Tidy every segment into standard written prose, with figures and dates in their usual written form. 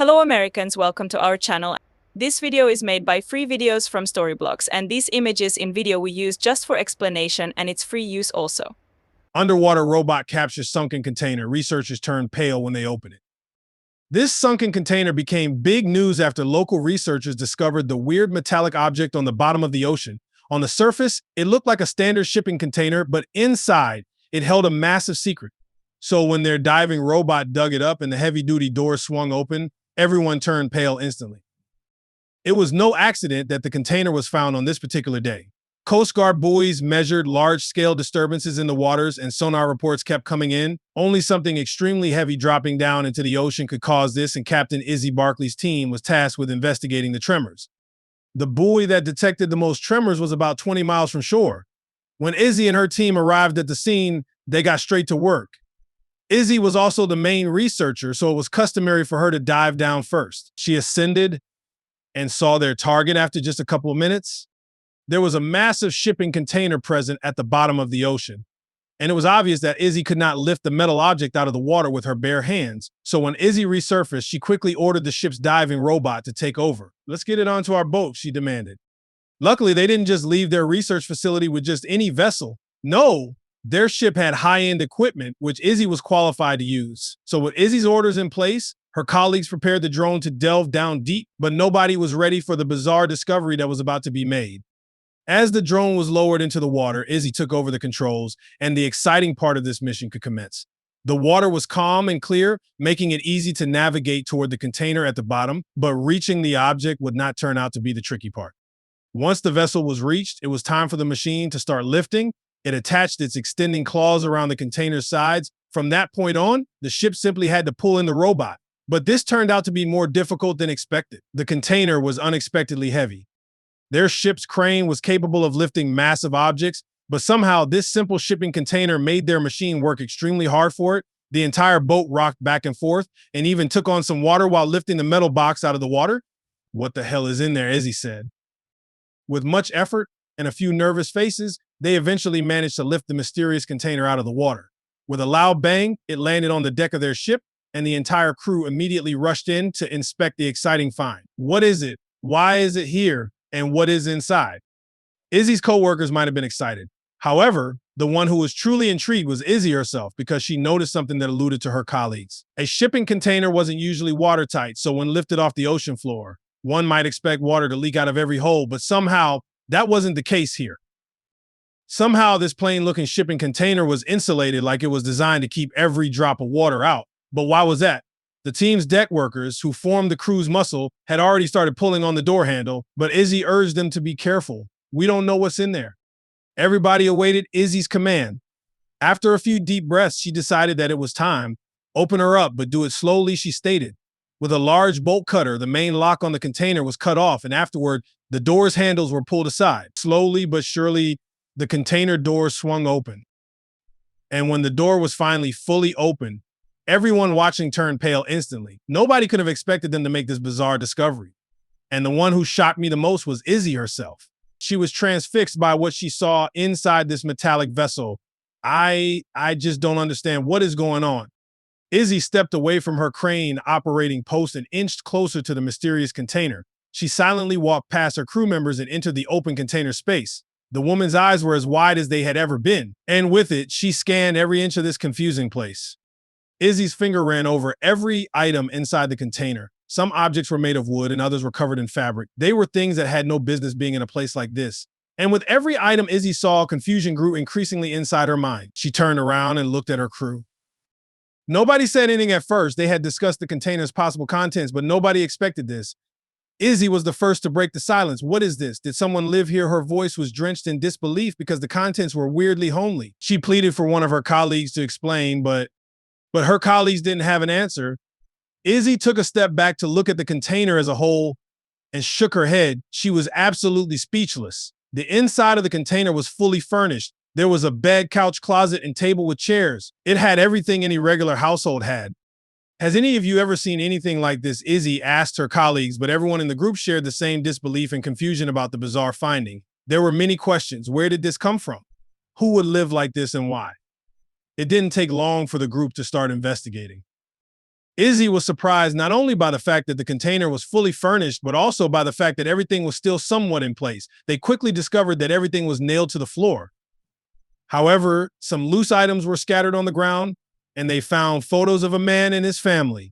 Hello Americans, welcome to our channel. This video is made by free videos from Storyblocks, and these images in video we use just for explanation, and it's free use also. Underwater robot captures sunken container. Researchers turn pale when they open it. This sunken container became big news after local researchers discovered the weird metallic object on the bottom of the ocean. On the surface, it looked like a standard shipping container, but inside, it held a massive secret. So when their diving robot dug it up and the heavy-duty doors swung open, everyone turned pale instantly. It was no accident that the container was found on this particular day. Coast Guard buoys measured large-scale disturbances in the waters, and sonar reports kept coming in. Only something extremely heavy dropping down into the ocean could cause this, and Captain Izzy Barkley's team was tasked with investigating the tremors. The buoy that detected the most tremors was about 20 miles from shore. When Izzy and her team arrived at the scene, they got straight to work. Izzy was also the main researcher, so it was customary for her to dive down first. She ascended and saw their target after just a couple of minutes. There was a massive shipping container present at the bottom of the ocean, and it was obvious that Izzy could not lift the metal object out of the water with her bare hands. So when Izzy resurfaced, she quickly ordered the ship's diving robot to take over. "Let's get it onto our boat," she demanded. Luckily, they didn't just leave their research facility with just any vessel. No, their ship had high-end equipment, which Izzy was qualified to use. So with Izzy's orders in place, her colleagues prepared the drone to delve down deep, but nobody was ready for the bizarre discovery that was about to be made. As the drone was lowered into the water, Izzy took over the controls, and the exciting part of this mission could commence. The water was calm and clear, making it easy to navigate toward the container at the bottom, but reaching the object would not turn out to be the tricky part. Once the vessel was reached, it was time for the machine to start lifting. It attached its extending claws around the container's sides. From that point on, the ship simply had to pull in the robot. But this turned out to be more difficult than expected. The container was unexpectedly heavy. Their ship's crane was capable of lifting massive objects, but somehow this simple shipping container made their machine work extremely hard for it. The entire boat rocked back and forth and even took on some water while lifting the metal box out of the water. "What the hell is in there?" Izzy said. With much effort and a few nervous faces, they eventually managed to lift the mysterious container out of the water. With a loud bang, it landed on the deck of their ship, and the entire crew immediately rushed in to inspect the exciting find. What is it? Why is it here? And what is inside? Izzy's co-workers might have been excited. However, the one who was truly intrigued was Izzy herself, because she noticed something that alluded to her colleagues. A shipping container wasn't usually watertight, so when lifted off the ocean floor, one might expect water to leak out of every hole, but somehow that wasn't the case here. Somehow this plain-looking shipping container was insulated, like it was designed to keep every drop of water out. But why was that? The team's deck workers, who formed the crew's muscle, had already started pulling on the door handle, but Izzy urged them to be careful. "We don't know what's in there." Everybody awaited Izzy's command. After a few deep breaths, she decided that it was time. "Open her up, but do it slowly," she stated. With a large bolt cutter, the main lock on the container was cut off, and afterward, the door's handles were pulled aside. Slowly but surely, the container door swung open. And when the door was finally fully open, everyone watching turned pale instantly. Nobody could have expected them to make this bizarre discovery. And the one who shocked me the most was Izzy herself. She was transfixed by what she saw inside this metallic vessel. I just don't understand what is going on. Izzy stepped away from her crane operating post and inched closer to the mysterious container. She silently walked past her crew members and entered the open container space. The woman's eyes were as wide as they had ever been, and with it, she scanned every inch of this confusing place. Izzy's finger ran over every item inside the container. Some objects were made of wood and others were covered in fabric. They were things that had no business being in a place like this. And with every item Izzy saw, confusion grew increasingly inside her mind. She turned around and looked at her crew. Nobody said anything at first. They had discussed the container's possible contents, but nobody expected this. Izzy was the first to break the silence. "What is this? Did someone live here?" Her voice was drenched in disbelief because the contents were weirdly homely. She pleaded for one of her colleagues to explain, but her colleagues didn't have an answer. Izzy took a step back to look at the container as a whole and shook her head. She was absolutely speechless. The inside of the container was fully furnished. There was a bed, couch, closet, and table with chairs. It had everything any regular household had. "Has any of you ever seen anything like this?" Izzy asked her colleagues, but everyone in the group shared the same disbelief and confusion about the bizarre finding. There were many questions. Where did this come from? Who would live like this and why? It didn't take long for the group to start investigating. Izzy was surprised not only by the fact that the container was fully furnished, but also by the fact that everything was still somewhat in place. They quickly discovered that everything was nailed to the floor. However, some loose items were scattered on the ground, and they found photos of a man and his family.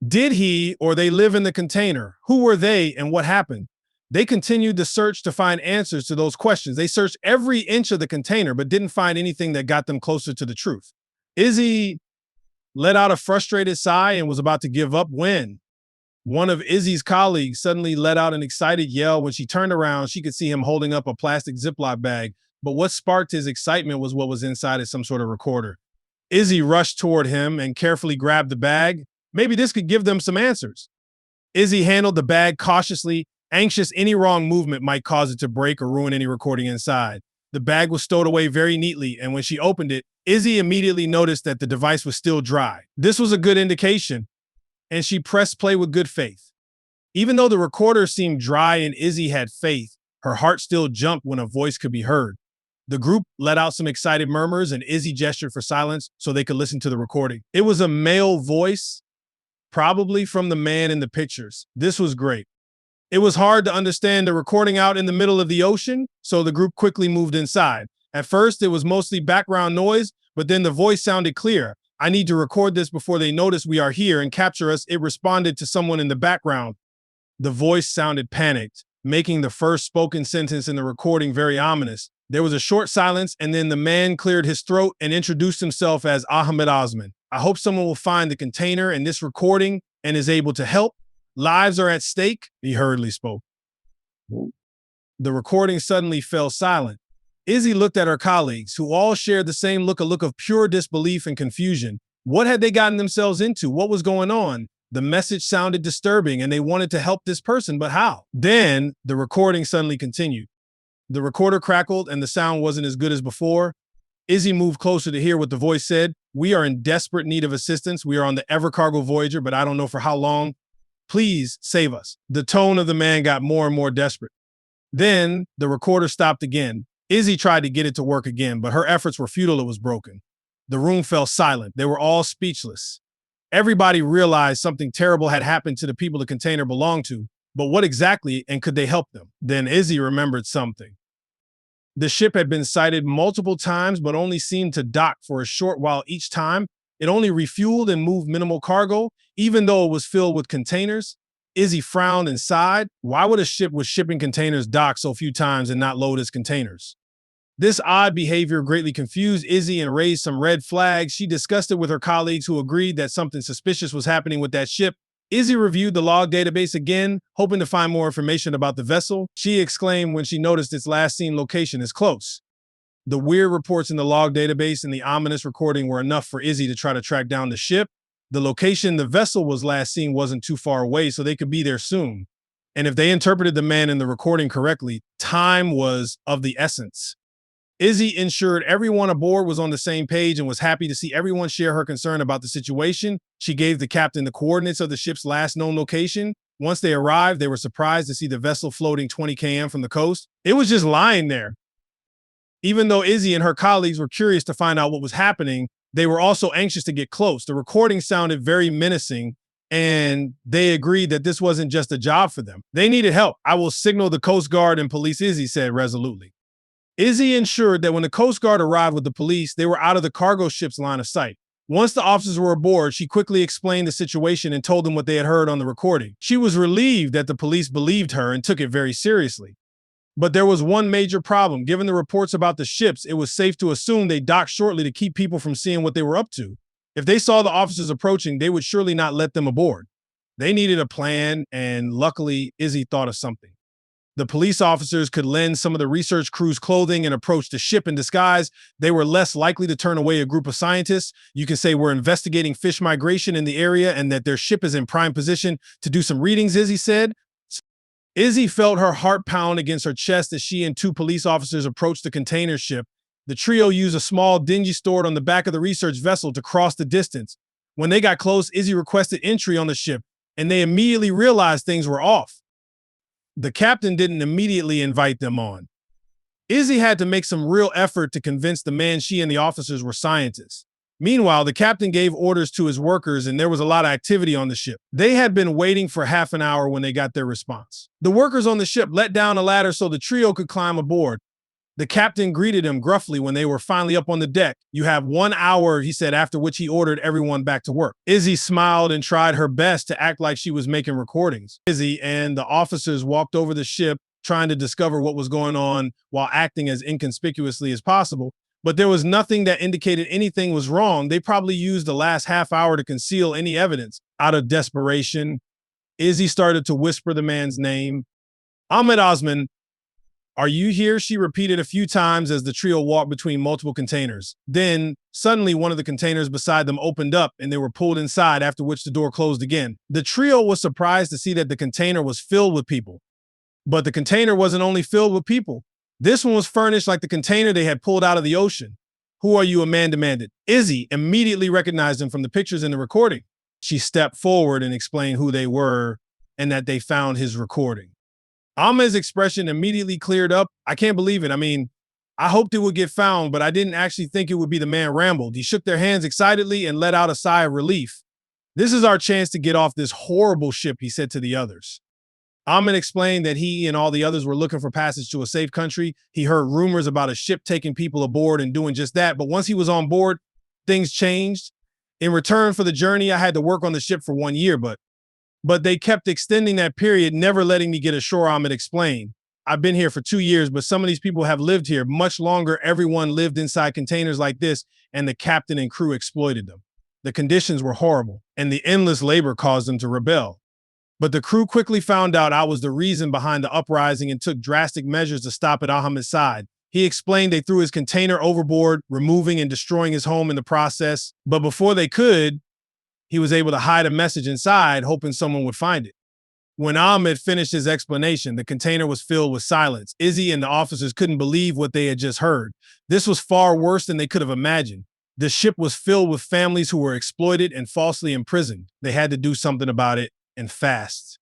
Did he or they live in the container? Who were they and what happened? They continued the search to find answers to those questions. They searched every inch of the container, but didn't find anything that got them closer to the truth. Izzy let out a frustrated sigh and was about to give up when one of Izzy's colleagues suddenly let out an excited yell. When she turned around, she could see him holding up a plastic Ziploc bag, but what sparked his excitement was what was inside as some sort of recorder. Izzy rushed toward him and carefully grabbed the bag. Maybe this could give them some answers. Izzy handled the bag cautiously, anxious any wrong movement might cause it to break or ruin any recording inside. The bag was stowed away very neatly, and when she opened it, Izzy immediately noticed that the device was still dry. This was a good indication, and she pressed play with good faith. Even though the recorder seemed dry and Izzy had faith, her heart still jumped when a voice could be heard. The group let out some excited murmurs, and Izzy gestured for silence so they could listen to the recording. It was a male voice, probably from the man in the pictures. This was great. It was hard to understand the recording out in the middle of the ocean, so the group quickly moved inside. At first, it was mostly background noise, but then the voice sounded clear. I need to record this before they notice we are here and capture us. It responded to someone in the background. The voice sounded panicked, making the first spoken sentence in the recording very ominous. There was a short silence, and then the man cleared his throat and introduced himself as Ahmed Osman. I hope someone will find the container in this recording and is able to help. Lives are at stake, he hurriedly spoke. The recording suddenly fell silent. Izzy looked at her colleagues, who all shared the same look, a look of pure disbelief and confusion. What had they gotten themselves into? What was going on? The message sounded disturbing, and they wanted to help this person, but how? Then the recording suddenly continued. The recorder crackled, and the sound wasn't as good as before. Izzy moved closer to hear what the voice said. We are in desperate need of assistance. We are on the Evercargo Voyager, but I don't know for how long. Please save us. The tone of the man got more and more desperate. Then the recorder stopped again. Izzy tried to get it to work again, but her efforts were futile. It was broken. The room fell silent. They were all speechless. Everybody realized something terrible had happened to the people the container belonged to, but what exactly, and could they help them? Then Izzy remembered something. The ship had been sighted multiple times, but only seemed to dock for a short while each time. It only refueled and moved minimal cargo, even though it was filled with containers. Izzy frowned and sighed. Why would a ship with shipping containers dock so few times and not load its containers? This odd behavior greatly confused Izzy and raised some red flags. She discussed it with her colleagues, who agreed that something suspicious was happening with that ship. Izzy reviewed the log database again, hoping to find more information about the vessel. She exclaimed when she noticed its last seen location is close. The weird reports in the log database and the ominous recording were enough for Izzy to try to track down the ship. The location the vessel was last seen wasn't too far away, so they could be there soon. And if they interpreted the man in the recording correctly, time was of the essence. Izzy ensured everyone aboard was on the same page and was happy to see everyone share her concern about the situation. She gave the captain the coordinates of the ship's last known location. Once they arrived, they were surprised to see the vessel floating 20 km from the coast. It was just lying there. Even though Izzy and her colleagues were curious to find out what was happening, they were also anxious to get close. The recording sounded very menacing, and they agreed that this wasn't just a job for them. They needed help. I will signal the Coast Guard and police, Izzy said resolutely. Izzy ensured that when the Coast Guard arrived with the police, they were out of the cargo ship's line of sight. Once the officers were aboard, she quickly explained the situation and told them what they had heard on the recording. She was relieved that the police believed her and took it very seriously. But there was one major problem. Given the reports about the ships, it was safe to assume they docked shortly to keep people from seeing what they were up to. If they saw the officers approaching, they would surely not let them aboard. They needed a plan, and luckily, Izzy thought of something. The police officers could lend some of the research crew's clothing and approach the ship in disguise. They were less likely to turn away a group of scientists. You can say we're investigating fish migration in the area and that their ship is in prime position to do some readings, Izzy said. Izzy felt her heart pound against her chest as she and two police officers approached the container ship. The trio used a small dingy stored on the back of the research vessel to cross the distance. When they got close, Izzy requested entry on the ship, and they immediately realized things were off. The captain didn't immediately invite them on. Izzy had to make some real effort to convince the man she and the officers were scientists. Meanwhile, the captain gave orders to his workers and there was a lot of activity on the ship. They had been waiting for half an hour when they got their response. The workers on the ship let down a ladder so the trio could climb aboard. The captain greeted him gruffly when they were finally up on the deck. "You have 1 hour," he said, after which he ordered everyone back to work. Izzy smiled and tried her best to act like she was making recordings. Izzy and the officers walked over the ship, trying to discover what was going on while acting as inconspicuously as possible. But there was nothing that indicated anything was wrong. They probably used the last half hour to conceal any evidence. Out of desperation, Izzy started to whisper the man's name. "Ahmed Osman, are you here?" she repeated a few times as the trio walked between multiple containers. Then, suddenly, one of the containers beside them opened up and they were pulled inside, after which the door closed again. The trio was surprised to see that the container was filled with people. But the container wasn't only filled with people. This one was furnished like the container they had pulled out of the ocean. "Who are you?" a man demanded. Izzy immediately recognized him from the pictures in the recording. She stepped forward and explained who they were and that they found his recording. Ahmed's expression immediately cleared up. "I can't believe it. I mean, I hoped it would get found, but I didn't actually think it would be." The man rambled. He shook their hands excitedly and let out a sigh of relief. "This is our chance to get off this horrible ship," he said to the others. Ahmed explained that he and all the others were looking for passage to a safe country. He heard rumors about a ship taking people aboard and doing just that, but once he was on board, things changed. "In return for the journey, I had to work on the ship for 1 year, but they kept extending that period, never letting me get ashore," Ahmed explained. "I've been here for 2 years, but some of these people have lived here much longer. Everyone lived inside containers like this, and the captain and crew exploited them. The conditions were horrible, and the endless labor caused them to rebel. But the crew quickly found out I was the reason behind the uprising and took drastic measures to stop at Ahmed's side." He explained they threw his container overboard, removing and destroying his home in the process. But before they could, he was able to hide a message inside, hoping someone would find it. When Ahmed finished his explanation, the container was filled with silence. Izzy and the officers couldn't believe what they had just heard. This was far worse than they could have imagined. The ship was filled with families who were exploited and falsely imprisoned. They had to do something about it, and fast.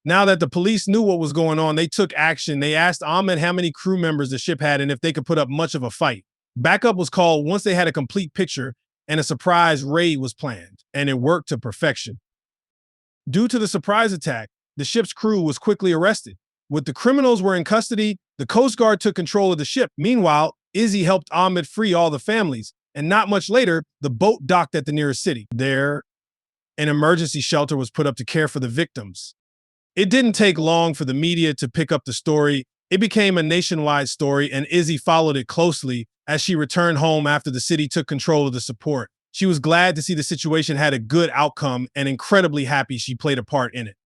Now that the police knew what was going on, they took action. They asked Ahmed how many crew members the ship had and if they could put up much of a fight. Backup was called once they had a complete picture, and a surprise raid was planned, and it worked to perfection. Due to the surprise attack, the ship's crew was quickly arrested. With the criminals were in custody, the Coast Guard took control of the ship. Meanwhile, Izzy helped Ahmed free all the families, and not much later, the boat docked at the nearest city. There, an emergency shelter was put up to care for the victims. It didn't take long for the media to pick up the story. It became a nationwide story, and Izzy followed it closely as she returned home after the city took control of the support. She was glad to see the situation had a good outcome and incredibly happy she played a part in it.